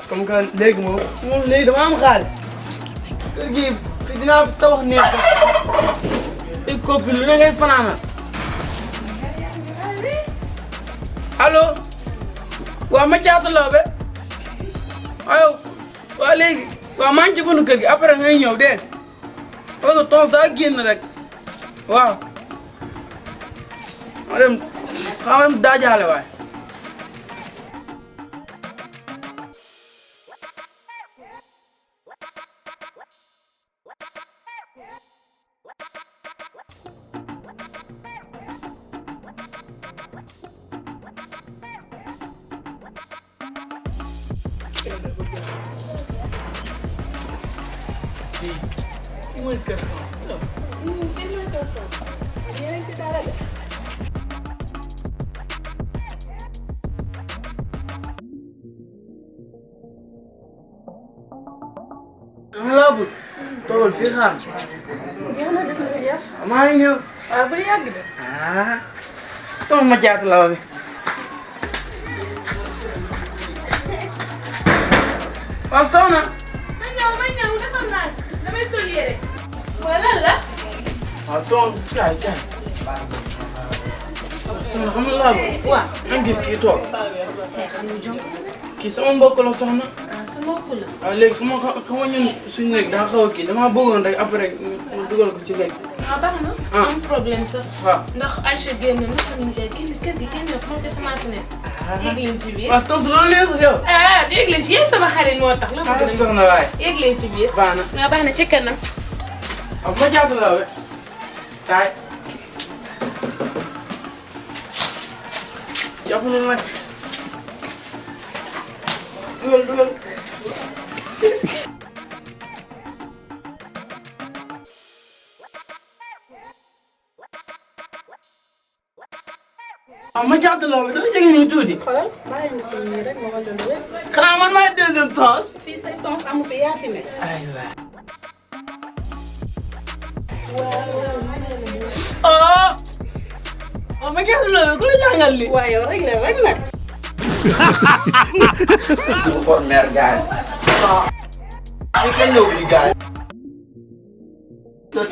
comme que léegi moom léegi dama am xaalis kër gi fi dinaa fi tabax neex sax ay copine lu ne ngay fanaanal allo waaw ma jaata la be ayo waaw léegi waaw maa ngi ci bënu kër gi après ngay ñëw dégg parce que toos daa génn rek waaw ma dem xam dem daajaale waay Fii mooy kër France. Fii mooy kër France. Yéen a ngi ci dara de. dama laa bëgg. toogal fii xaar. jeex na des na ko jeex. maa ngi ñëw. waaw bu yàgg de. sama ma jaatu la bi. waaw soxna. ma ñëw defal naa damay sol yére. wala la. waaw toog kaay. soxna xam nga laa bëgg. waaw. nga gis kii toog. xam nga jom. kii sama mbokk la soxna. su ma ko la. waaw léegi xam nga ñun suñu nekk daa xaw a kii damaa bëggoon rek après ñu dugal ko ci léegi. baax na. am problème sax. waaw ndax Aïcha génn na sama nijaay génn kër gi génn na moo ko sama ne. yéeg leen ci biir. waaw tos loolu léegi yow. yéeg leen ci yéen sama xarit moo tax. loolu bëgg soxna waay. yéeg leen ci biir. baax na. waaw baax na ci kanam. waaw ma jaatu la we kaay. jàpp na nag. dugal. waaw ma jaatu la we doo jege nii tuuti. xoolal bàyyi na ko nii rek ma wàllu lu wér. xanaa man maay deuxième tons. fii tey tons amu fi yaa fi ne. aywa. oh ma jaatu la we ku la jàngal li. waaw yow rek la rek nag. Aku kok mer guys. Ini kan lu di guys. Tut.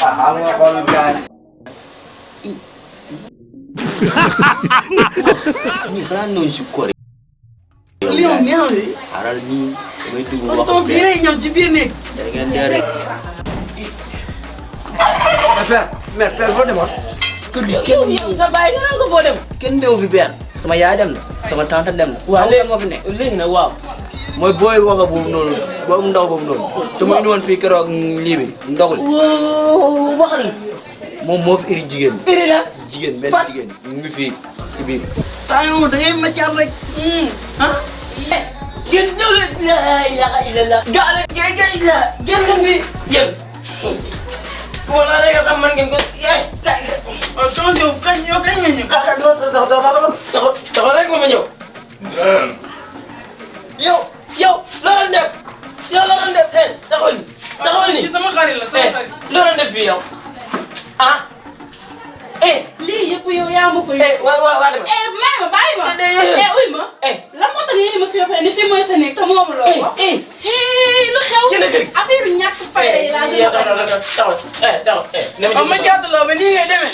Paham nggak kalau guys? Ini kan nun syukur. li yow neex li. Aral ni damay dugg kon wax. tons yi lay ñëw ci biir néeg. Da ngeen dee rek. Mer foo demoon. Kër gi yow sa baay nga naan ko foo dem. kenn néew fi benn. Sama yaay dem na. Sama tante dem na. waaw léegi moo fi ne. léegi nag waaw. mooy booy waga boobu noonu boobu ndaw boobu noonu te mu indi woon fii keroog lii bi ndogul wóo waxal. moom moo fi iri jigéen iri la. jigéen benn jigéen ñu ngi fii ci biir. temps yow da ngay maccaat rek. ah. yéen ñëw leen. la ilaha illallah. gaale géej la. génn fi yéen. wala man ngeen ko tonton yow kañ nga ñëw. taxaw rek ma ñëw. yow loo doon def taxawal ni ci sama xarit la sama xarit. loo doon def fii yow ah lii yëpp yow yaa ma ko yëg. waa dama may ma bàyyi ma. uy ma. lan moo tax ngeen di ma fi yóbbee ni fii mooy sa néeg te moomu loo ko. lu xew. affaire yu ñàkk fayda yi laa gën a taxaw ma jaata la ba nii ngay demee.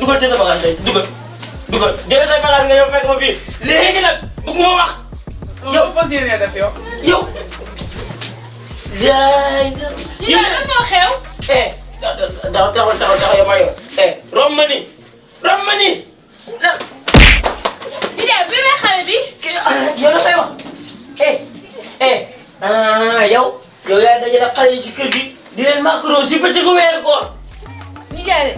dugal ci sa bagage tey dugal jëlee say bagage nga ñëw fekk ma fii léegi nag bëgguma wax. yow fas yéene def yow. yow. yow lan moo xew. taxaw yow maa yor rom ma nii. Ndiaye bi ne xale bi. yow la koy wax yow yaa dajale xale yi ci kër gi di leen macro si bëccëgu weeru koor. Ndiaye de.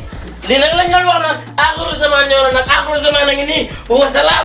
lii nag lañ doon wax naan aaxiru zaman ñëw na nag aaxiru zaman a ngi nii wasalaam.